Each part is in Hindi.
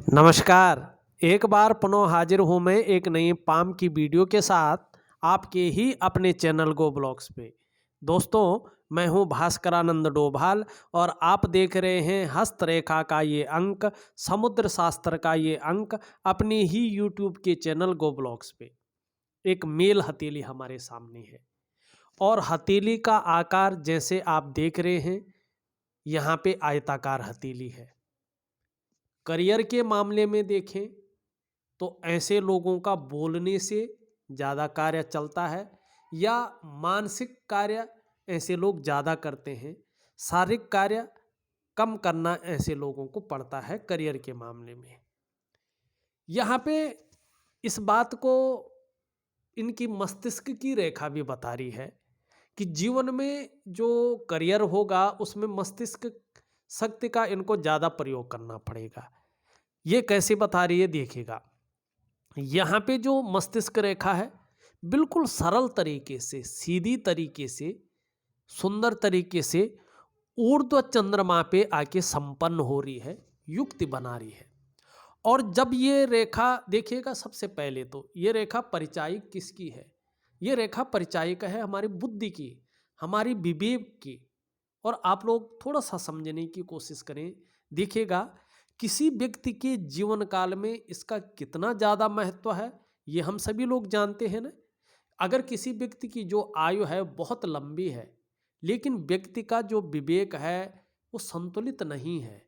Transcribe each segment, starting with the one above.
नमस्कार। एक बार पुनः हाजिर हूँ मैं एक नई पाम की वीडियो के साथ आपके ही अपने चैनल गो ब्लॉग्स पे। दोस्तों, मैं हूँ भास्करानंद डोभाल और आप देख रहे हैं हस्तरेखा का ये अंक, समुद्र शास्त्र का ये अंक अपने ही यूट्यूब के चैनल गो ब्लॉग्स पे। एक मेल हथेली हमारे सामने है और हथेली का आकार जैसे आप देख रहे हैं, यहाँ पे आयताकार हथेली है। करियर के मामले में देखें तो ऐसे लोगों का बोलने से ज़्यादा कार्य चलता है या मानसिक कार्य ऐसे लोग ज़्यादा करते हैं, शारीरिक कार्य कम करना ऐसे लोगों को पड़ता है करियर के मामले में। यहाँ पे इस बात को इनकी मस्तिष्क की रेखा भी बता रही है कि जीवन में जो करियर होगा उसमें मस्तिष्क शक्ति का इनको ज़्यादा प्रयोग करना पड़ेगा। ये कैसे बता रही है देखिएगा। यहाँ पे जो मस्तिष्क रेखा है बिल्कुल सरल तरीके से, सीधी तरीके से, सुंदर तरीके से ऊर्ध्व चंद्रमा पे आके संपन्न हो रही है, युक्ति बना रही है। और जब ये रेखा देखिएगा, सबसे पहले तो ये रेखा परिचायक किसकी है? ये रेखा परिचायक है हमारी बुद्धि की, हमारी विवेक की। और आप लोग थोड़ा सा समझने की कोशिश करें, देखिएगा किसी व्यक्ति के जीवन काल में इसका कितना ज़्यादा महत्व है, ये हम सभी लोग जानते हैं ना। अगर किसी व्यक्ति की जो आयु है बहुत लंबी है, लेकिन व्यक्ति का जो विवेक है वो संतुलित नहीं है,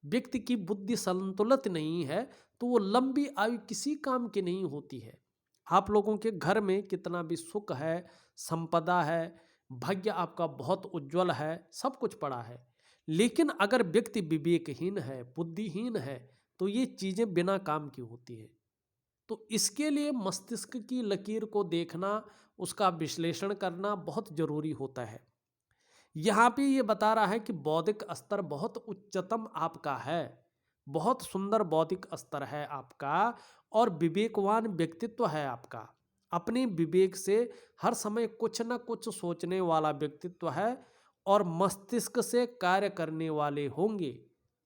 व्यक्ति की बुद्धि संतुलित नहीं है, तो वो लंबी आयु किसी काम की नहीं होती है। आप लोगों के घर में कितना भी सुख है, संपदा है, भाग्य आपका बहुत उज्जवल है, सब कुछ पड़ा है, लेकिन अगर व्यक्ति विवेकहीन है, बुद्धिहीन है, तो ये चीज़ें बिना काम की होती है। तो इसके लिए मस्तिष्क की लकीर को देखना, उसका विश्लेषण करना बहुत जरूरी होता है। यहाँ पे ये बता रहा है कि बौद्धिक स्तर बहुत उच्चतम आपका है, बहुत सुंदर बौद्धिक स्तर है आपका और विवेकवान व्यक्तित्व है आपका। अपने विवेक से हर समय कुछ न कुछ सोचने वाला व्यक्तित्व है और मस्तिष्क से कार्य करने वाले होंगे।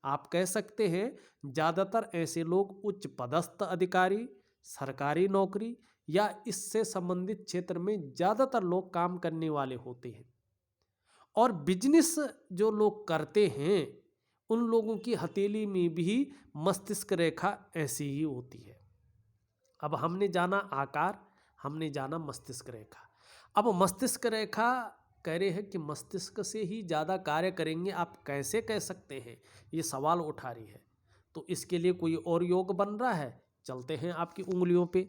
आप कह सकते हैं ज़्यादातर ऐसे लोग उच्च पदस्थ अधिकारी, सरकारी नौकरी या इससे संबंधित क्षेत्र में ज़्यादातर लोग काम करने वाले होते हैं। और बिजनेस जो लोग करते हैं उन लोगों की हथेली में भी मस्तिष्क रेखा ऐसी ही होती है। अब हमने जाना आकार, हमने जाना मस्तिष्क रेखा। अब मस्तिष्क रेखा कह रहे हैं कि मस्तिष्क से ही ज़्यादा कार्य करेंगे, आप कैसे कह सकते हैं, ये सवाल उठा रही है। तो इसके लिए कोई और योग बन रहा है, चलते हैं आपकी उंगलियों पे,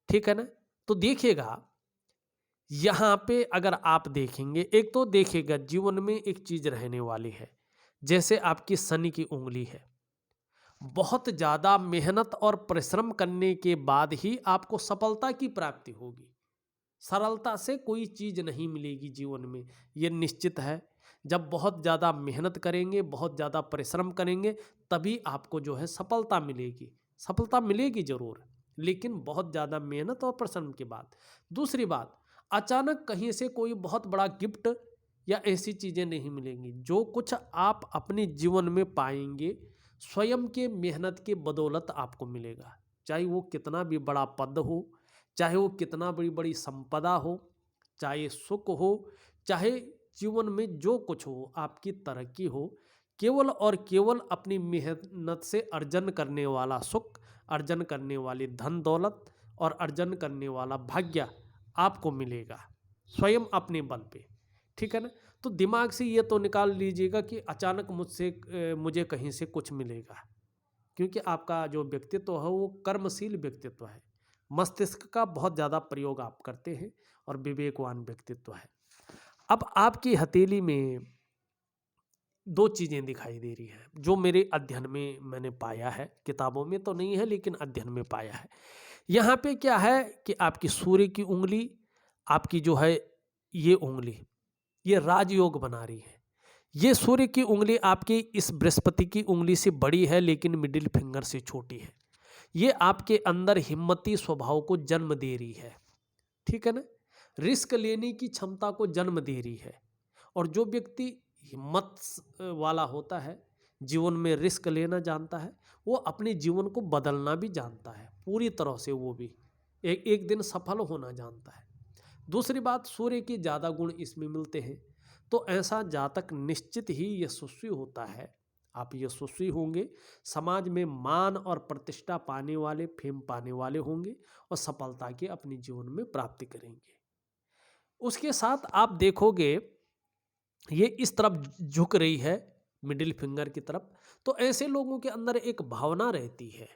ठीक है ना। तो देखिएगा यहाँ पे अगर आप देखेंगे, एक तो देखिएगा जीवन में एक चीज रहने वाली है, जैसे आपकी शनि की उंगली है, बहुत ज्यादा मेहनत और परिश्रम करने के बाद ही आपको सफलता की प्राप्ति होगी। सरलता से कोई चीज नहीं मिलेगी जीवन में, ये निश्चित है। जब बहुत ज़्यादा मेहनत करेंगे, बहुत ज़्यादा परिश्रम करेंगे, तभी आपको जो है सफलता मिलेगी। सफलता मिलेगी जरूर, लेकिन बहुत ज़्यादा मेहनत और परिश्रम के बाद। दूसरी बात, अचानक कहीं से कोई बहुत बड़ा गिफ्ट या ऐसी चीज़ें नहीं मिलेंगी। जो कुछ आप अपने जीवन में पाएंगे स्वयं के मेहनत के बदौलत आपको मिलेगा, चाहे वो कितना भी बड़ा पद हो, चाहे वो कितना बड़ी बड़ी संपदा हो, चाहे सुख हो, चाहे जीवन में जो कुछ हो, आपकी तरक्की हो, केवल और केवल अपनी मेहनत से अर्जन करने वाला सुख, अर्जन करने वाली धन दौलत और अर्जन करने वाला भाग्य आपको मिलेगा स्वयं अपने बल पे, ठीक है ना। तो दिमाग से ये तो निकाल लीजिएगा कि अचानक मुझे कहीं से कुछ मिलेगा, क्योंकि आपका जो व्यक्तित्व है वो कर्मशील व्यक्तित्व है, मस्तिष्क का बहुत ज़्यादा प्रयोग आप करते हैं और विवेकवान व्यक्तित्व है। अब आपकी हथेली में दो चीज़ें दिखाई दे रही हैं जो मेरे अध्ययन में मैंने पाया है, किताबों में तो नहीं है लेकिन अध्ययन में पाया है। यहाँ पे क्या है कि आपकी सूर्य की उंगली, आपकी जो है ये उंगली, ये राजयोग बना रही है। ये सूर्य की उंगली आपकी इस बृहस्पति की उंगली से बड़ी है लेकिन मिडिल फिंगर से छोटी है। ये आपके अंदर हिम्मती स्वभाव को जन्म दे रही है, ठीक है ना, रिस्क लेने की क्षमता को जन्म दे रही है। और जो व्यक्ति हिम्मत वाला होता है, जीवन में रिस्क लेना जानता है, वो अपने जीवन को बदलना भी जानता है पूरी तरह से, वो भी एक दिन सफल होना जानता है। दूसरी बात, सूर्य के ज़्यादा गुण इसमें मिलते हैं, तो ऐसा जातक निश्चित ही यशस्वी होता है। आप यशस्वी होंगे, समाज में मान और प्रतिष्ठा पाने वाले, फेम पाने वाले होंगे और सफलता के अपने जीवन में प्राप्ति करेंगे। उसके साथ आप देखोगे ये इस तरफ झुक रही है, मिडिल फिंगर की तरफ, तो ऐसे लोगों के अंदर एक भावना रहती है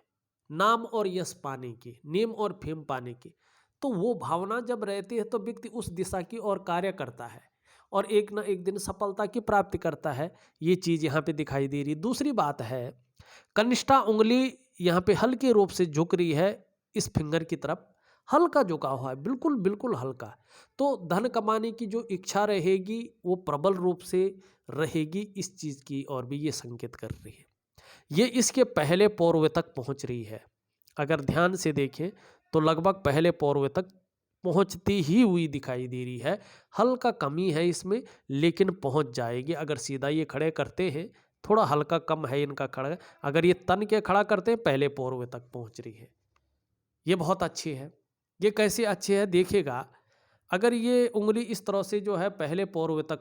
नाम और यश पाने की, नेम और फेम पाने की। तो वो भावना जब रहती है तो व्यक्ति उस दिशा की ओर कार्य करता है और एक ना एक दिन सफलता की प्राप्ति करता है। ये चीज़ यहाँ पे दिखाई दे रही। दूसरी बात है, कनिष्ठा उंगली यहाँ पे हल्के रूप से झुक रही है इस फिंगर की तरफ, हल्का झुका हुआ है, बिल्कुल बिल्कुल हल्का। तो धन कमाने की जो इच्छा रहेगी वो प्रबल रूप से रहेगी, इस चीज़ की ओर भी ये संकेत कर रही है। ये इसके पहले पौरवे तक पहुंच रही है। अगर ध्यान से देखें तो लगभग पहले पौरवे तक पहुंचती ही हुई दिखाई दे रही है। हल्का कमी है इसमें, लेकिन पहुंच जाएगी। अगर सीधा ये खड़े करते हैं, थोड़ा हल्का कम है इनका खड़ा, अगर ये तन के खड़ा करते हैं पहले पौरवे तक पहुंच रही है। ये बहुत अच्छी है। ये कैसे अच्छी है देखिएगा, अगर ये उंगली इस तरह से जो है पहले पौरवे तक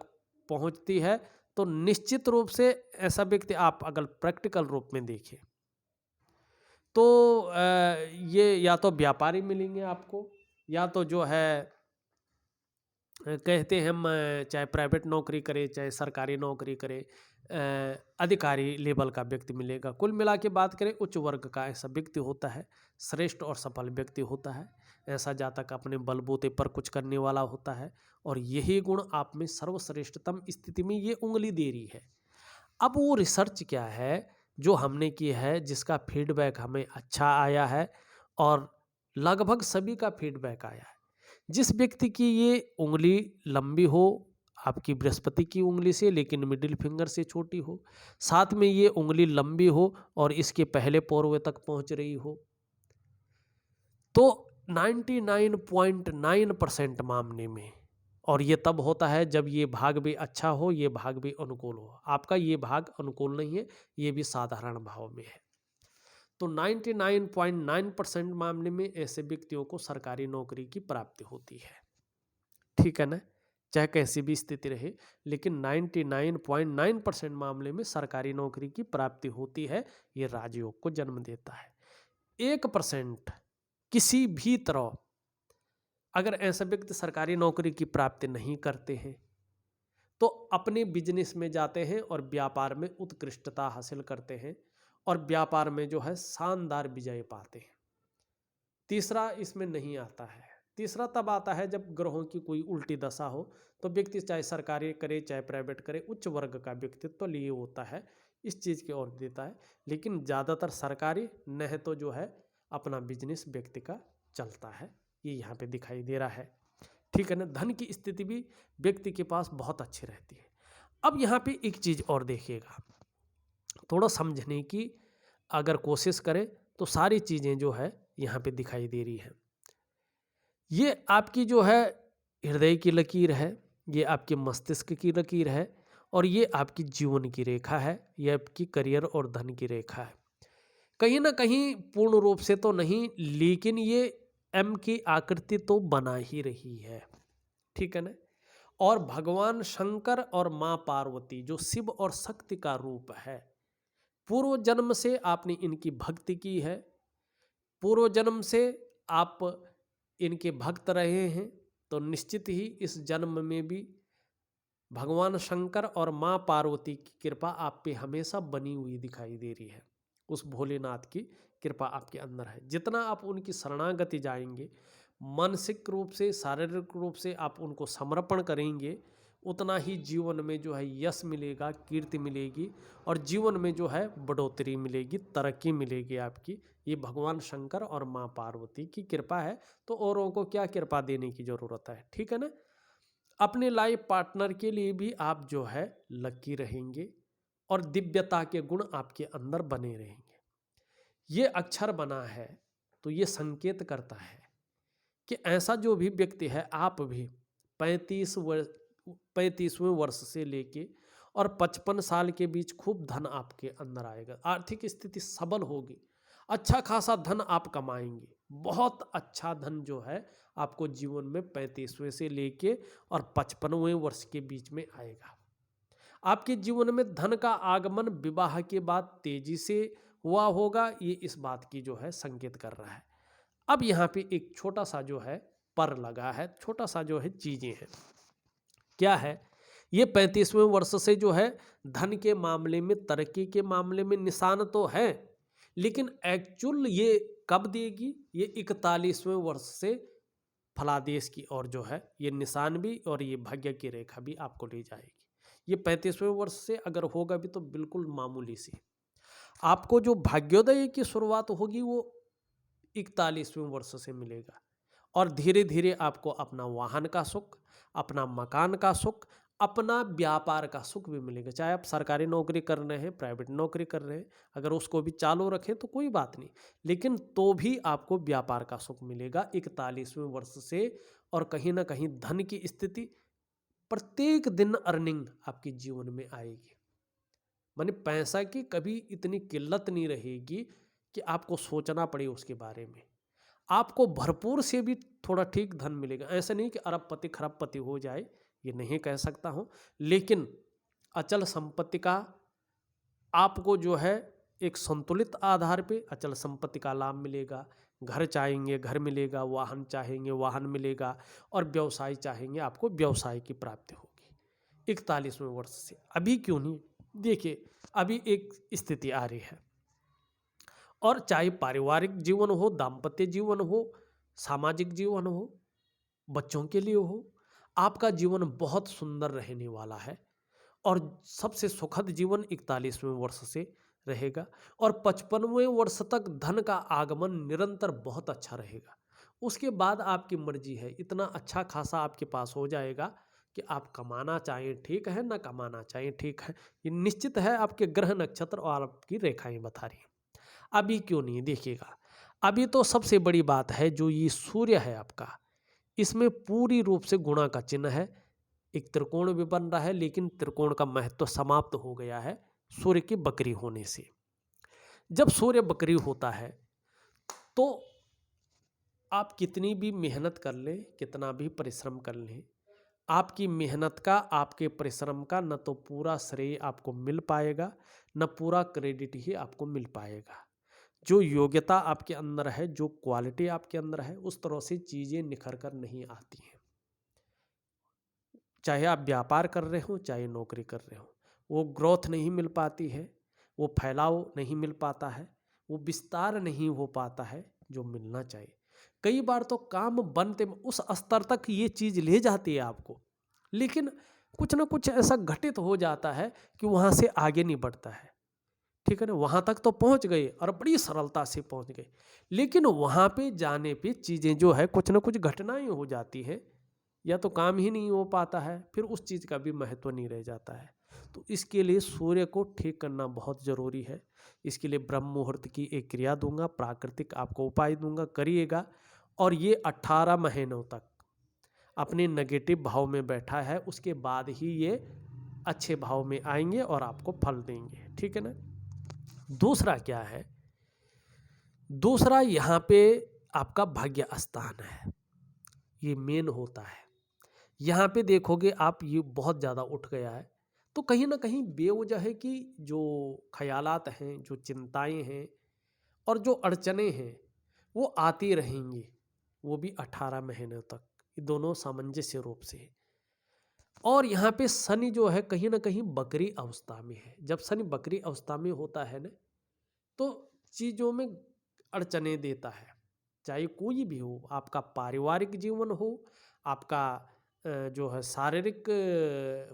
पहुंचती है तो निश्चित रूप से ऐसा व्यक्ति, आप अगर प्रैक्टिकल रूप में देखें तो ये या तो व्यापारी मिलेंगे आपको, या तो जो है कहते हैं हम चाहे प्राइवेट नौकरी करे चाहे सरकारी नौकरी करे, अधिकारी लेवल का व्यक्ति मिलेगा। कुल मिला के बात करें, उच्च वर्ग का ऐसा व्यक्ति होता है, श्रेष्ठ और सफल व्यक्ति होता है। ऐसा जातक अपने बलबूते पर कुछ करने वाला होता है और यही गुण आप में सर्वश्रेष्ठतम स्थिति में ये उंगली दे रही है। अब वो रिसर्च क्या है जो हमने की है, जिसका फीडबैक हमें अच्छा आया है और लगभग सभी का फीडबैक आया है। जिस व्यक्ति की ये उंगली लंबी हो, आपकी बृहस्पति की उंगली से, लेकिन मिडिल फिंगर से छोटी हो, साथ में ये उंगली लंबी हो और इसके पहले पौरवे तक पहुंच रही हो, तो 99.9% मामले में, और ये तब होता है जब ये भाग भी अच्छा हो, ये भाग भी अनुकूल हो। आपका ये भाग अनुकूल नहीं है, ये भी साधारण भाव में है। तो 99.9% मामले में ऐसे व्यक्तियों को सरकारी नौकरी की प्राप्ति होती है। ठीक है ना, चाहे कैसी भी स्थिति रहे, लेकिन 99.9% मामले में सरकारी नौकरी की प्राप्ति होती है। ये राजयोग को जन्म देता है। 1% किसी भी तरह अगर ऐसा व्यक्ति सरकारी नौकरी की प्राप्ति नहीं करते हैं तो अपने बिजनेस में जाते हैं और व्यापार में उत्कृष्टता हासिल करते हैं और व्यापार में जो है शानदार विजय पाते हैं। तीसरा इसमें नहीं आता है। तीसरा तब आता है जब ग्रहों की कोई उल्टी दशा हो, तो व्यक्ति चाहे सरकारी करे चाहे प्राइवेट करे, उच्च वर्ग का व्यक्तित्व लिए होता है, इस चीज़ की ओर देता है। लेकिन ज़्यादातर सरकारी न है तो जो है अपना बिजनेस व्यक्ति का चलता है, ये यहाँ पे दिखाई दे रहा है। ठीक है ना, धन की स्थिति भी व्यक्ति के पास बहुत अच्छी रहती है। अब यहाँ पे एक चीज़ और देखिएगा, थोड़ा समझने की अगर कोशिश करें तो सारी चीज़ें जो है यहाँ पे दिखाई दे रही हैं। ये आपकी जो है हृदय की लकीर है, ये आपके मस्तिष्क की लकीर है और ये आपकी जीवन की रेखा है, ये आपकी करियर और धन की रेखा है। कहीं ना कहीं पूर्ण रूप से तो नहीं, लेकिन ये एम की आकृति तो बना ही रही है। ठीक है ना, और भगवान शंकर और माँ पार्वती जो शिव और शक्ति का रूप है, पूर्व जन्म से आपने इनकी भक्ति की है, पूर्व जन्म से आप इनके भक्त रहे हैं, तो निश्चित ही इस जन्म में भी भगवान शंकर और माँ पार्वती की कृपा आप पे हमेशा बनी हुई दिखाई दे रही है। उस भोलेनाथ की कृपा आपके अंदर है। जितना आप उनकी शरणागति जाएंगे, मानसिक रूप से शारीरिक रूप से आप उनको समर्पण करेंगे, उतना ही जीवन में जो है यश मिलेगा, कीर्ति मिलेगी और जीवन में जो है बढ़ोतरी मिलेगी, तरक्की मिलेगी आपकी। ये भगवान शंकर और माँ पार्वती की कृपा है, तो औरों को क्या कृपा देने की ज़रूरत है। ठीक है ना, अपने लाइफ पार्टनर के लिए भी आप जो है लकी रहेंगे और दिव्यता के गुण आपके अंदर बने रहेंगे। ये अक्षर बना है तो ये संकेत करता है कि ऐसा जो भी व्यक्ति है, आप भी 35वें वर्ष से लेके और 55 साल के बीच खूब धन आपके अंदर आएगा, आर्थिक स्थिति सबल होगी, अच्छा खासा धन आप कमाएंगे। बहुत अच्छा धन जो है आपको जीवन में 35वें से लेके और 55वें वर्ष के बीच में आएगा। आपके जीवन में धन का आगमन विवाह के बाद तेजी से हुआ होगा, ये इस बात की जो है संकेत कर रहा है। अब यहाँ पे एक छोटा सा जो है पर लगा है, छोटा सा जो है चीजें हैं। क्या है ये 35वें वर्ष से जो है धन के मामले में, तरक्की के मामले में निशान तो है, लेकिन एक्चुअल ये कब देगी, ये 41वें वर्ष से फलादेश की ओर जो है ये निशान भी और ये भाग्य की रेखा भी आपको ले जाएगी। ये 35वें वर्ष से अगर होगा भी तो बिल्कुल मामूली सी। आपको जो भाग्योदय की शुरुआत होगी वो 41वें वर्ष से मिलेगा और धीरे धीरे आपको अपना वाहन का सुख, अपना मकान का सुख, अपना व्यापार का सुख भी मिलेगा। चाहे आप सरकारी नौकरी कर रहे हैं, प्राइवेट नौकरी कर रहे हैं, अगर उसको भी चालू रखें तो कोई बात नहीं, लेकिन तो भी आपको व्यापार का सुख मिलेगा 41वें वर्ष से। और कहीं ना कहीं धन की स्थिति, प्रत्येक दिन अर्निंग आपके जीवन में आएगी, माने पैसा की कभी इतनी किल्लत नहीं रहेगी कि आपको सोचना पड़े उसके बारे में। आपको भरपूर से भी थोड़ा ठीक धन मिलेगा। ऐसा नहीं कि अरबपति खरबपति हो जाए, ये नहीं कह सकता हूँ, लेकिन अचल संपत्ति का आपको जो है एक संतुलित आधार पे अचल संपत्ति का लाभ मिलेगा। घर चाहेंगे घर मिलेगा, वाहन चाहेंगे वाहन मिलेगा, और व्यवसाय चाहेंगे आपको व्यवसाय की प्राप्ति होगी 41वें वर्ष से। अभी क्यों नहीं, देखिए अभी एक स्थिति आ रही है, और चाहे पारिवारिक जीवन हो, दाम्पत्य जीवन हो, सामाजिक जीवन हो, बच्चों के लिए हो, आपका जीवन बहुत सुंदर रहने वाला है। और सबसे सुखद जीवन 41वें वर्ष से रहेगा, और 55वें वर्ष तक धन का आगमन निरंतर बहुत अच्छा रहेगा। उसके बाद आपकी मर्जी है, इतना अच्छा खासा आपके पास हो जाएगा कि आप कमाना चाहें ठीक है, ना कमाना चाहें ठीक है, ये निश्चित है, आपके ग्रह नक्षत्र और आपकी रेखाएं बता रही हैं। अभी क्यों नहीं, देखिएगा अभी तो सबसे बड़ी बात है जो ये सूर्य है आपका, इसमें पूरी रूप से गुणा का चिन्ह है। एक त्रिकोण भी बन रहा है, लेकिन त्रिकोण का महत्व समाप्त हो गया है सूर्य की बकरी होने से। जब सूर्य बकरी होता है तो आप कितनी भी मेहनत कर लें, कितना भी परिश्रम कर लें, आपकी मेहनत का, आपके परिश्रम का न तो पूरा श्रेय आपको मिल पाएगा, न पूरा क्रेडिट ही आपको मिल पाएगा। जो योग्यता आपके अंदर है, जो क्वालिटी आपके अंदर है, उस तरह से चीज़ें निखर कर नहीं आती हैं। चाहे आप व्यापार कर रहे हो, चाहे नौकरी कर रहे हो, वो ग्रोथ नहीं मिल पाती है, वो फैलाव नहीं मिल पाता है, वो विस्तार नहीं हो पाता है जो मिलना चाहिए। कई बार तो काम बनते उस स्तर तक ये चीज़ ले जाती है आपको, लेकिन कुछ ना कुछ ऐसा घटित हो जाता है कि वहाँ से आगे नहीं बढ़ता है। ठीक है ना, वहाँ तक तो पहुँच गए और बड़ी सरलता से पहुँच गए, लेकिन वहाँ पे जाने पे चीज़ें जो है कुछ ना कुछ घटनाएं हो जाती हैं, या तो काम ही नहीं हो पाता है, फिर उस चीज़ का भी महत्व नहीं रह जाता है। तो इसके लिए सूर्य को ठीक करना बहुत ज़रूरी है। इसके लिए ब्रह्म मुहूर्त की एक क्रिया दूंगा, प्राकृतिक आपको उपाय दूंगा, करिएगा। और ये 18 महीनों तक अपने नेगेटिव भाव में बैठा है, उसके बाद ही ये अच्छे भाव में आएंगे और आपको फल देंगे। ठीक है ना। दूसरा क्या है, दूसरा यहाँ पे आपका भाग्य स्थान है, ये मेन होता है। यहाँ पे देखोगे आप, ये बहुत ज़्यादा उठ गया है, तो कहीं ना कहीं बेवजह है कि जो ख्यालात हैं, जो चिंताएं हैं और जो अड़चने हैं वो आती रहेंगी, वो भी 18 महीनों तक, ये दोनों सामंजस्य रूप से। और यहाँ पे शनि जो है कहीं ना कहीं बकरी अवस्था में है। जब शनि बकरी अवस्था में होता है ना, तो चीज़ों में अड़चने देता है, चाहे कोई भी हो, आपका पारिवारिक जीवन हो, आपका जो है शारीरिक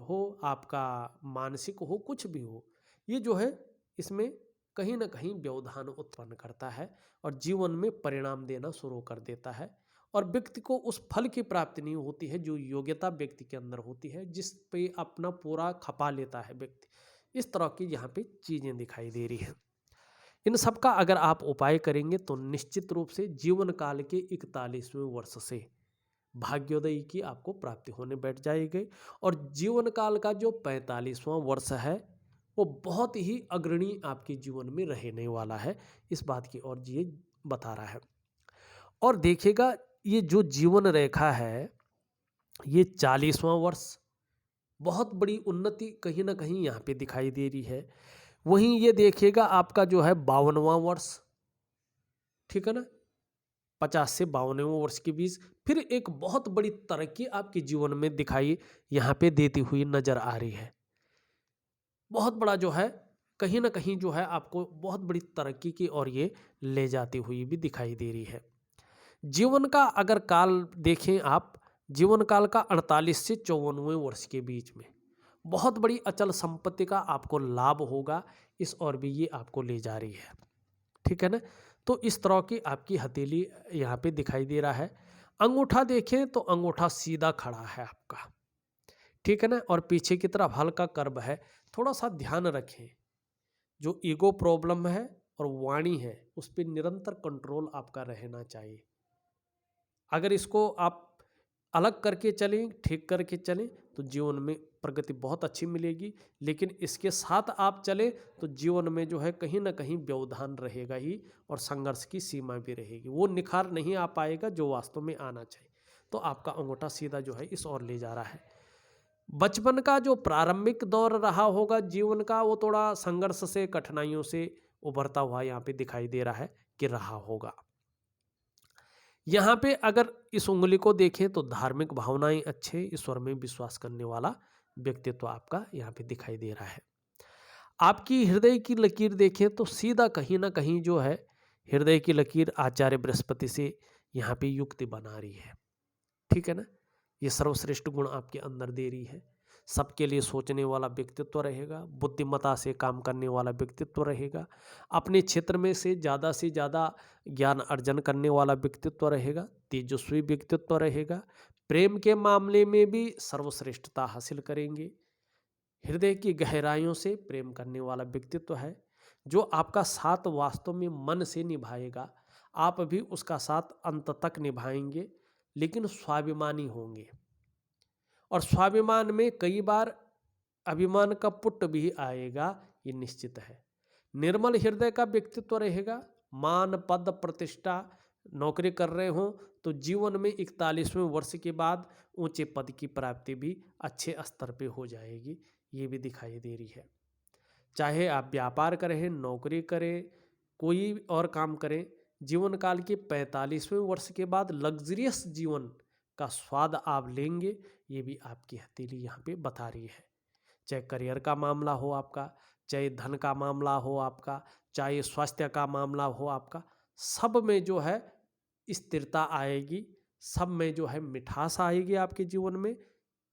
हो, आपका मानसिक हो, कुछ भी हो, ये जो है इसमें कहीं ना कहीं व्यवधान उत्पन्न करता है और जीवन में परिणाम देना शुरू कर देता है, और व्यक्ति को उस फल की प्राप्ति नहीं होती है जो योग्यता व्यक्ति के अंदर होती है, जिस पे अपना पूरा खपा लेता है व्यक्ति। इस तरह की यहाँ पे चीज़ें दिखाई दे रही हैं। इन सब का अगर आप उपाय करेंगे तो निश्चित रूप से जीवन काल के 41वें वर्ष से भाग्योदय की आपको प्राप्ति होने बैठ जाएगी। और जीवन काल का जो 45वां वर्ष है वो बहुत ही अग्रणी आपके जीवन में रहने वाला है, इस बात की ओर ये बता रहा है। और देखिएगा ये जो जीवन रेखा है ये 40वां वर्ष, बहुत बड़ी उन्नति कहीं ना कहीं यहाँ पे दिखाई दे रही है। वहीं ये देखिएगा आपका जो है 52वां वर्ष, ठीक है ना, 50 से 52वें वर्ष के बीच फिर एक बहुत बड़ी तरक्की आपके जीवन में दिखाई यहाँ पे देती हुई नजर आ रही है। बहुत बड़ा जो है कहीं ना कहीं जो है आपको बहुत बड़ी तरक्की की ओर ये ले जाती हुई भी दिखाई दे रही है। जीवन का अगर काल देखें आप, जीवन काल का 48 से 54वें वर्ष के बीच में बहुत बड़ी अचल संपत्ति का आपको लाभ होगा, इस ओर भी ये आपको ले जा रही है, ठीक है ना। तो इस तरह की आपकी हथेली यहाँ पे दिखाई दे रहा है। अंगूठा देखें तो अंगूठा सीधा खड़ा है आपका, ठीक है ना, और पीछे की तरफ हल्का कर्व है। थोड़ा सा ध्यान रखें, जो ईगो प्रॉब्लम है और वाणी है उस पर निरंतर कंट्रोल आपका रहना चाहिए। अगर इसको आप अलग करके चलें, ठीक करके चलें तो जीवन में प्रगति बहुत अच्छी मिलेगी। लेकिन इसके साथ आप चलें तो जीवन में जो है कहीं ना कहीं व्यवधान रहेगा ही और संघर्ष की सीमा भी रहेगी, वो निखार नहीं आ पाएगा जो वास्तव में आना चाहिए। तो आपका अंगूठा सीधा जो है इस ओर ले जा रहा है। बचपन का जो प्रारंभिक दौर रहा होगा जीवन का वो थोड़ा संघर्ष से, कठिनाइयों से उभरता हुआ यहाँ पे दिखाई दे रहा है कि रहा होगा। यहाँ पे अगर इस उंगली को देखें तो धार्मिक भावनाएं अच्छे, ईश्वर में विश्वास करने वाला व्यक्तित्व आपका यहाँ पे दिखाई दे रहा है। आपकी हृदय की लकीर देखें तो सीधा कहीं ना कहीं जो है हृदय की लकीर आचार्य बृहस्पति से यहाँ पे युक्ति बना रही है, ठीक है ना। ये सर्वश्रेष्ठ गुण आपके अंदर दे रही है। सबके लिए सोचने वाला व्यक्तित्व रहेगा, बुद्धिमत्ता से काम करने वाला व्यक्तित्व रहेगा, अपने क्षेत्र में से ज़्यादा ज्ञान अर्जन करने वाला व्यक्तित्व रहेगा, तेजस्वी व्यक्तित्व रहेगा। प्रेम के मामले में भी सर्वश्रेष्ठता हासिल करेंगे। हृदय की गहराइयों से प्रेम करने वाला व्यक्तित्व है, जो आपका साथ वास्तव में मन से निभाएगा। आप भी उसका साथ अंत तक निभाएंगे, लेकिन स्वाभिमानी होंगे। और स्वाभिमान में कई बार अभिमान का पुट भी आएगा, ये निश्चित है। निर्मल हृदय का व्यक्तित्व रहेगा। मान, पद, प्रतिष्ठा, नौकरी कर रहे हो तो जीवन में 41वें वर्ष के बाद ऊंचे पद की प्राप्ति भी अच्छे स्तर पे हो जाएगी, ये भी दिखाई दे रही है। चाहे आप व्यापार करें, नौकरी करें, कोई और काम करें, जीवन काल के 45वें वर्ष के बाद लग्जरियस जीवन का स्वाद आप लेंगे, ये भी आपकी हथेली यहाँ पे बता रही है। चाहे करियर का मामला हो आपका, चाहे धन का मामला हो आपका, चाहे स्वास्थ्य का मामला हो आपका, सब में जो है स्थिरता आएगी, सब में जो है मिठास आएगी आपके जीवन में।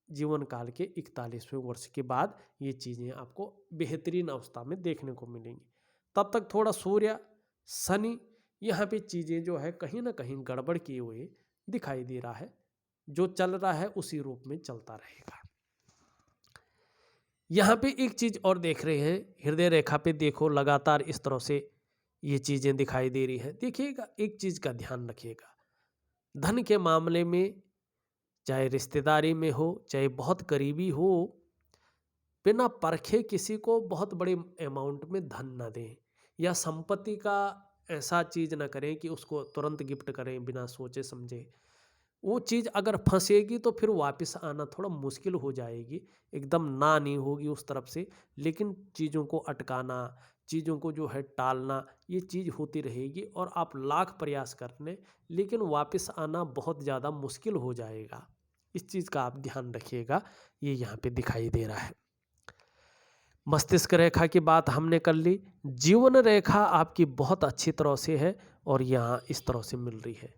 जीवन काल के 41वें वर्ष के बाद ये चीज़ें आपको बेहतरीन अवस्था में देखने को मिलेंगी। तब तक थोड़ा सूर्य, शनि, यहाँ पे चीज़ें जो है कहीं ना कहीं गड़बड़ किए हुए दिखाई दे रहा है। जो चल रहा है उसी रूप में चलता रहेगा। यहाँ पे एक चीज़ और देख रहे हैं, हृदय रेखा पे देखो लगातार इस तरह से ये चीज़ें दिखाई दे रही है। देखिएगा, एक चीज़ का ध्यान रखिएगा, धन के मामले में चाहे रिश्तेदारी में हो, चाहे बहुत करीबी हो, बिना परखे किसी को बहुत बड़े अमाउंट में धन ना दें, या संपत्ति का ऐसा चीज़ ना करें कि उसको तुरंत गिफ्ट करें बिना सोचे समझे। वो चीज़ अगर फंसेगी तो फिर वापस आना थोड़ा मुश्किल हो जाएगी, एकदम ना नहीं होगी उस तरफ से। लेकिन चीज़ों को अटकाना, चीज़ों को जो है टालना, ये चीज़ होती रहेगी और आप लाख प्रयास कर लें लेकिन वापस आना बहुत ज़्यादा मुश्किल हो जाएगा। इस चीज़ का आप ध्यान रखिएगा, ये यहाँ पे दिखाई दे रहा है। मस्तिष्क रेखा की बात हमने कर ली। जीवन रेखा आपकी बहुत अच्छी तरह से है और यहाँ इस तरह से मिल रही है।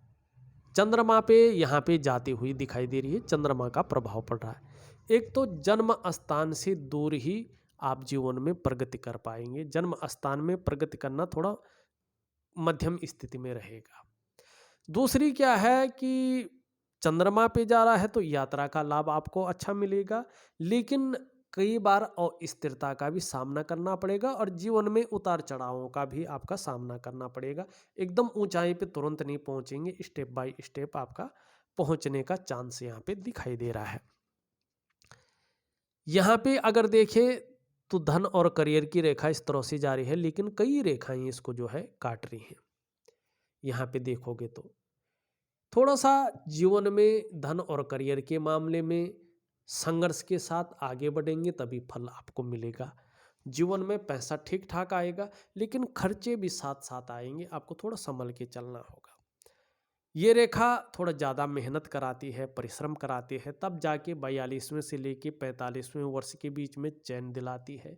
चंद्रमा पे यहाँ पे जाती हुई दिखाई दे रही है, चंद्रमा का प्रभाव पड़ रहा है। एक तो जन्म स्थान से दूर ही आप जीवन में प्रगति कर पाएंगे। जन्म स्थान में प्रगति करना थोड़ा मध्यम स्थिति में रहेगा। दूसरी क्या है कि चंद्रमा पे जा रहा है तो यात्रा का लाभ आपको अच्छा मिलेगा, लेकिन कई बार अस्थिरता का भी सामना करना पड़ेगा और जीवन में उतार चढ़ावों का भी आपका सामना करना पड़ेगा। एकदम ऊंचाई पे तुरंत नहीं पहुंचेंगे, स्टेप बाय स्टेप आपका पहुंचने का चांस यहाँ पे दिखाई दे रहा है। यहाँ पे अगर देखें तो धन और करियर की रेखा इस तरह से जा रही है, लेकिन कई रेखाएं इसको जो है काट रही हैं। यहाँ पे देखोगे तो थोड़ा सा जीवन में धन और करियर के मामले में संघर्ष के साथ आगे बढ़ेंगे तभी फल आपको मिलेगा। जीवन में पैसा ठीक ठाक आएगा, लेकिन खर्चे भी साथ साथ आएंगे, आपको थोड़ा संभल के चलना होगा। ये रेखा थोड़ा ज़्यादा मेहनत कराती है, परिश्रम कराती है, तब जाके 42वें से लेके 45वें वर्ष के बीच में चैन दिलाती है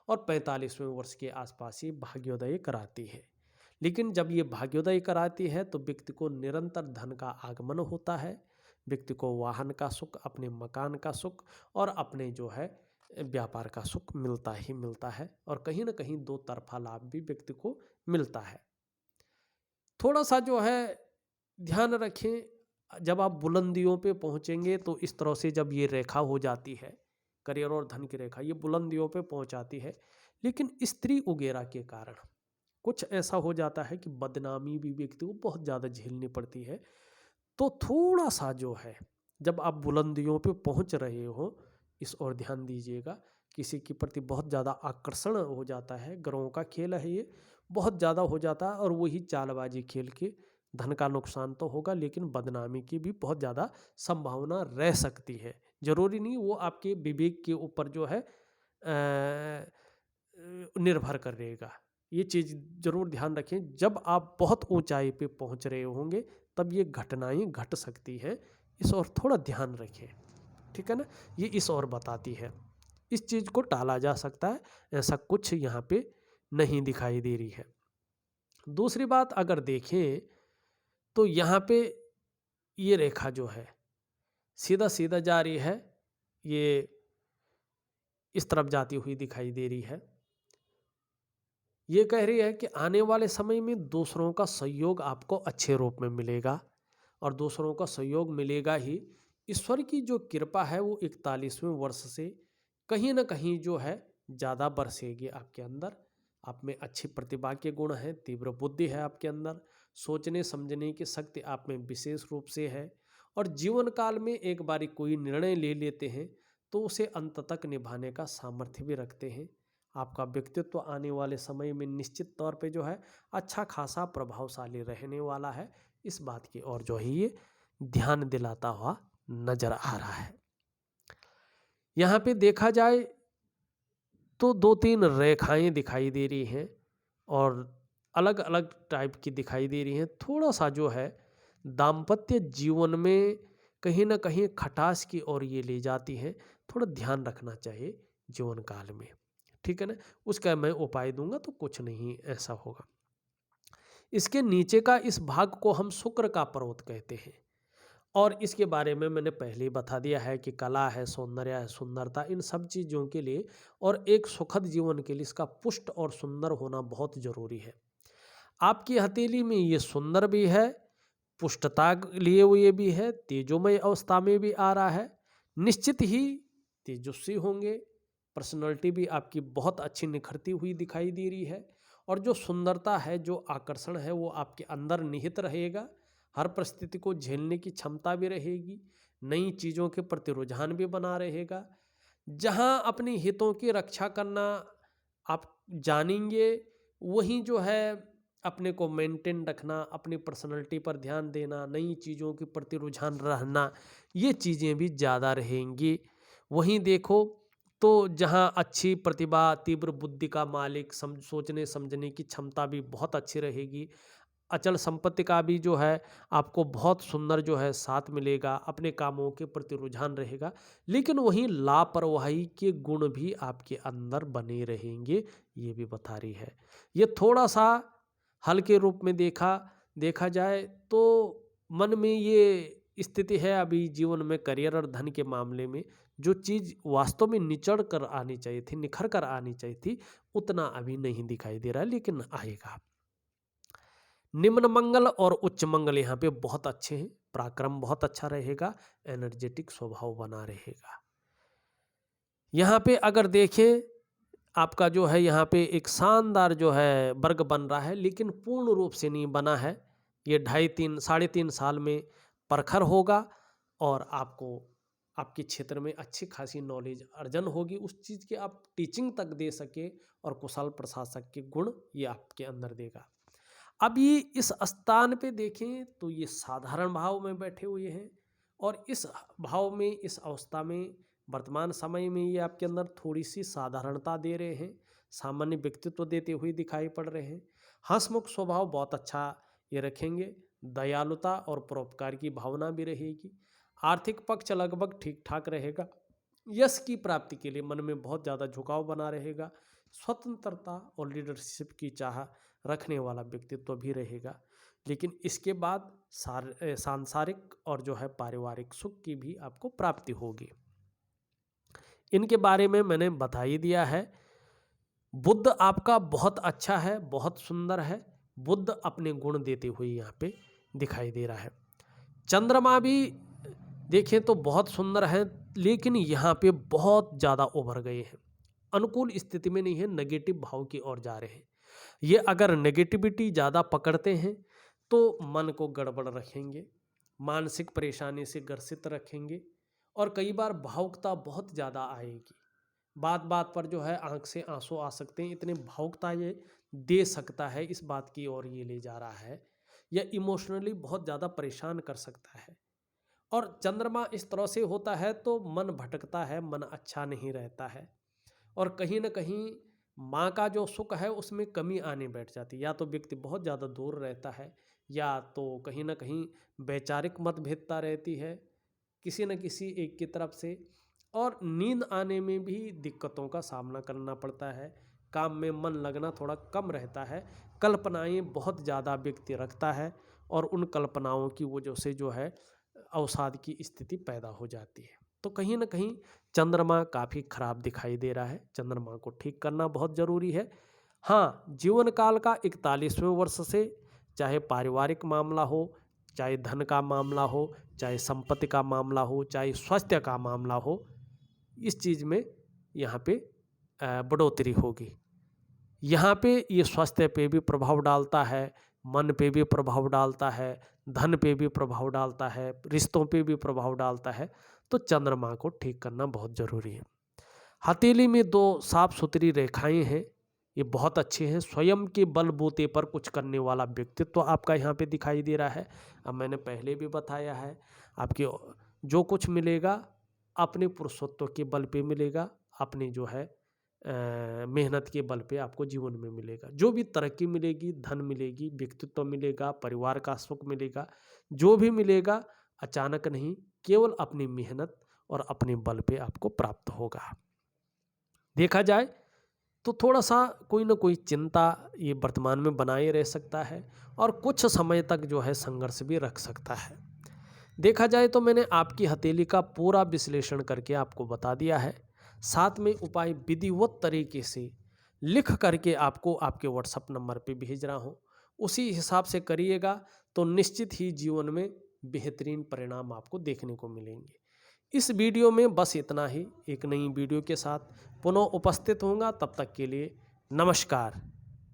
और 45वें वर्ष के आसपास ही भाग्योदय कराती है। लेकिन जब ये भाग्योदय कराती है तो व्यक्ति को निरंतर धन का आगमन होता है, व्यक्ति को वाहन का सुख, अपने मकान का सुख और अपने जो है व्यापार का सुख मिलता ही मिलता है, और कहीं ना कहीं दो तरफा लाभ भी व्यक्ति को मिलता है। थोड़ा सा जो है ध्यान रखें, जब आप बुलंदियों पे पहुंचेंगे तो इस तरह से जब ये रेखा हो जाती है, करियर और धन की रेखा, ये बुलंदियों पे पहुंचाती है, लेकिन स्त्री वगैरह के कारण कुछ ऐसा हो जाता है कि बदनामी भी व्यक्ति को बहुत ज़्यादा झेलनी पड़ती है। तो थोड़ा सा जो है जब आप बुलंदियों पे पहुंच रहे हो, इस ओर ध्यान दीजिएगा। किसी के प्रति बहुत ज़्यादा आकर्षण हो जाता है, ग्रहों का खेल है ये, बहुत ज़्यादा हो जाता है, और वही चालबाजी खेल के धन का नुकसान तो होगा, लेकिन बदनामी की भी बहुत ज़्यादा संभावना रह सकती है। जरूरी नहीं, वो आपके विवेक के ऊपर जो है निर्भर करेगा। ये चीज़ जरूर ध्यान रखें, जब आप बहुत ऊंचाई पे पहुंच रहे होंगे तब ये घटनाएं घट सकती हैं, इस ओर थोड़ा ध्यान रखें, ठीक है ना। ये इस ओर बताती है, इस चीज़ को टाला जा सकता है, ऐसा कुछ यहाँ पे नहीं दिखाई दे रही है। दूसरी बात अगर देखें तो यहाँ पे ये रेखा जो है सीधा सीधा जा रही है, ये इस तरफ जाती हुई दिखाई दे रही है। ये कह रही है कि आने वाले समय में दूसरों का सहयोग आपको अच्छे रूप में मिलेगा, और दूसरों का सहयोग मिलेगा ही। ईश्वर की जो कृपा है वो 41वें वर्ष से कहीं ना कहीं जो है ज़्यादा बरसेगी आपके अंदर। आप में अच्छी प्रतिभा के गुण हैं, तीव्र बुद्धि है आपके अंदर, सोचने समझने की शक्ति आप में विशेष रूप से है, और जीवन काल में एक बारी कोई निर्णय ले लेते हैं तो उसे अंत तक निभाने का सामर्थ्य भी रखते हैं। आपका व्यक्तित्व आने वाले समय में निश्चित तौर पे जो है अच्छा खासा प्रभावशाली रहने वाला है। इस बात की ओर जो है ये ध्यान दिलाता हुआ नजर आ रहा है। यहाँ पे देखा जाए तो दो तीन रेखाएं दिखाई दे रही हैं और अलग अलग टाइप की दिखाई दे रही हैं। थोड़ा सा जो है दाम्पत्य जीवन में कहीं ना कहीं खटास की ओर ये ले जाती हैं, थोड़ा ध्यान रखना चाहिए जीवन काल में, ठीक है ना। उसका मैं उपाय दूंगा तो कुछ नहीं ऐसा होगा। इसके नीचे का इस भाग को हम शुक्र का पर्वत कहते हैं, और इसके बारे में मैंने पहले ही बता दिया है कि कला है, सौंदर्य है, सुंदरता, इन सब चीज़ों के लिए और एक सुखद जीवन के लिए इसका पुष्ट और सुंदर होना बहुत जरूरी है। आपकी हथेली में ये सुंदर भी है, पुष्टता लिए हुए भी है, तेजोमय अवस्था में भी आ रहा है, निश्चित ही तेजस्वी होंगे, पर्सनैलिटी भी आपकी बहुत अच्छी निखरती हुई दिखाई दे रही है, और जो सुंदरता है, जो आकर्षण है वो आपके अंदर निहित रहेगा। हर परिस्थिति को झेलने की क्षमता भी रहेगी, नई चीज़ों के प्रति रुझान भी बना रहेगा। जहाँ अपनी हितों की रक्षा करना आप जानेंगे, वहीं जो है अपने को मेंटेन रखना, अपनी पर्सनैलिटी पर ध्यान देना, नई चीज़ों के प्रति रुझान रहना, ये चीज़ें भी ज़्यादा रहेंगी। वहीं देखो तो जहाँ अच्छी प्रतिभा, तीव्र बुद्धि का मालिक, सोचने समझने की क्षमता भी बहुत अच्छी रहेगी। अचल संपत्ति का भी जो है आपको बहुत सुंदर जो है साथ मिलेगा, अपने कामों के प्रति रुझान रहेगा, लेकिन वहीं लापरवाही के गुण भी आपके अंदर बने रहेंगे, ये भी बता रही है। ये थोड़ा सा हल्के रूप में देखा जाए तो मन में ये स्थिति है अभी जीवन में करियर और धन के मामले में, जो चीज़ वास्तव में निचड़ कर आनी चाहिए थी, निखर कर आनी चाहिए थी, उतना अभी नहीं दिखाई दे रहा है, लेकिन आएगा। निम्न मंगल और उच्च मंगल यहाँ पे बहुत अच्छे हैं, पराक्रम बहुत अच्छा रहेगा, एनर्जेटिक स्वभाव बना रहेगा। यहाँ पे अगर देखें आपका जो है यहाँ पे एक शानदार जो है वर्ग बन रहा है, लेकिन पूर्ण रूप से नहीं बना है। ये 2.5-3 साढ़े 3 साल में प्रखर होगा और आपको आपके क्षेत्र में अच्छी खासी नॉलेज अर्जन होगी, उस चीज़ की आप टीचिंग तक दे सके और कुशल प्रशासक के गुण ये आपके अंदर देगा। अब ये इस स्थान पे देखें तो ये साधारण भाव में बैठे हुए हैं और इस भाव में, इस अवस्था में, वर्तमान समय में ये आपके अंदर थोड़ी सी साधारणता दे रहे हैं, सामान्य व्यक्तित्व देते हुए दिखाई पड़ रहे हैं। हंसमुख स्वभाव बहुत अच्छा ये रखेंगे, दयालुता और परोपकार की भावना भी रहेगी। आर्थिक पक्ष लगभग ठीक ठाक रहेगा। यश की प्राप्ति के लिए मन में बहुत ज़्यादा झुकाव बना रहेगा। स्वतंत्रता और लीडरशिप की चाह रखने वाला व्यक्तित्व भी रहेगा। लेकिन इसके बाद सांसारिक और जो है पारिवारिक सुख की भी आपको प्राप्ति होगी। इनके बारे में मैंने बता ही दिया है। बुध आपका बहुत अच्छा है, बहुत सुंदर है। बुध अपने गुण देते हुए यहाँ पे दिखाई दे रहा है। चंद्रमा भी देखें तो बहुत सुंदर है, लेकिन यहाँ पे बहुत ज़्यादा उभर गए हैं, अनुकूल स्थिति में नहीं है, नेगेटिव भाव की ओर जा रहे हैं। ये अगर नेगेटिविटी ज़्यादा पकड़ते हैं तो मन को गड़बड़ रखेंगे, मानसिक परेशानी से ग्रसित रखेंगे और कई बार भावुकता बहुत ज़्यादा आएगी। बात बात पर जो है आंख से आंसू आ सकते हैं, इतने भावुकता ये दे सकता है, इस बात की ओर ये ले जा रहा है, या इमोशनली बहुत ज़्यादा परेशान कर सकता है। और चंद्रमा इस तरह से होता है तो मन भटकता है, मन अच्छा नहीं रहता है और कहीं ना कहीं माँ का जो सुख है उसमें कमी आने बैठ जाती है। या तो व्यक्ति बहुत ज़्यादा दूर रहता है, या तो कहीं ना कहीं वैचारिक मतभेदता रहती है किसी न किसी एक की तरफ से, और नींद आने में भी दिक्कतों का सामना करना पड़ता है। काम में मन लगना थोड़ा कम रहता है, कल्पनाएं बहुत ज़्यादा व्यक्ति रखता है और उन कल्पनाओं की वजह से जो है अवसाद की स्थिति पैदा हो जाती है। तो कहीं ना कहीं चंद्रमा काफ़ी खराब दिखाई दे रहा है, चंद्रमा को ठीक करना बहुत ज़रूरी है। हाँ, जीवन काल का 41वें वर्ष से चाहे पारिवारिक मामला हो, चाहे धन का मामला हो, चाहे संपत्ति का मामला हो, चाहे स्वास्थ्य का मामला हो, इस चीज़ में यहाँ पे बढ़ोतरी होगी। यहाँ पे ये स्वास्थ्य पे भी प्रभाव डालता है, मन पे भी प्रभाव डालता है, धन पे भी प्रभाव डालता है, रिश्तों पे भी प्रभाव डालता है। तो चंद्रमा को ठीक करना बहुत ज़रूरी है। हथेली में 2 साफ सुथरी रेखाएं हैं, ये बहुत अच्छे हैं। स्वयं के बलबूते पर कुछ करने वाला व्यक्तित्व आपका यहाँ पे दिखाई दे रहा है। अब मैंने पहले भी बताया है, आपके जो कुछ मिलेगा अपने पुरुषत्व के बल पे मिलेगा, अपने जो है मेहनत के बल पे आपको जीवन में मिलेगा। जो भी तरक्की मिलेगी, धन मिलेगी, व्यक्तित्व मिलेगा, परिवार का सुख मिलेगा, जो भी मिलेगा अचानक नहीं, केवल अपनी मेहनत और अपने बल पे आपको प्राप्त होगा। देखा जाए तो थोड़ा सा कोई ना कोई चिंता ये वर्तमान में बनाए रह सकता है और कुछ समय तक जो है संघर्ष भी रख सकता है। देखा जाए तो मैंने आपकी हथेली का पूरा विश्लेषण करके आपको बता दिया है, साथ में उपाय विधिवत तरीके से लिख करके आपको आपके व्हाट्सएप नंबर पे भेज रहा हूँ। उसी हिसाब से करिएगा तो निश्चित ही जीवन में बेहतरीन परिणाम आपको देखने को मिलेंगे। इस वीडियो में बस इतना ही। एक नई वीडियो के साथ पुनः उपस्थित होऊंगा, तब तक के लिए नमस्कार।